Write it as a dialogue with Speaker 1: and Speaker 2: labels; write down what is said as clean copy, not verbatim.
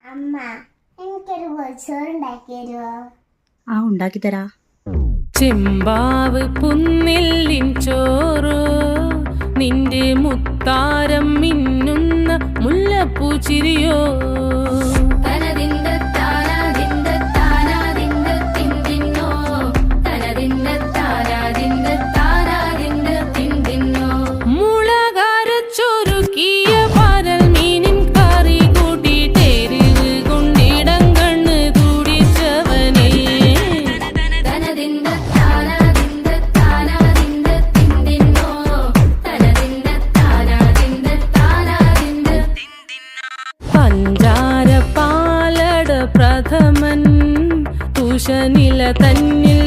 Speaker 1: അമ്മ എനിക്കൊരു പൊതിച്ചോറുണ്ടാക്കി തരുമോ?
Speaker 2: ആ ഉണ്ടാക്കി തരാ.
Speaker 3: ചെമ്പാവ് പുന്നെല്ലിൻ ചോറോ, നിന്റെ മുത്താരം മിന്നുന്ന മുല്ലപ്പൂ ചിരിയോ. പഞ്ചാര പാലട പ്രഥമൻ തുഷനില തന്നിൽ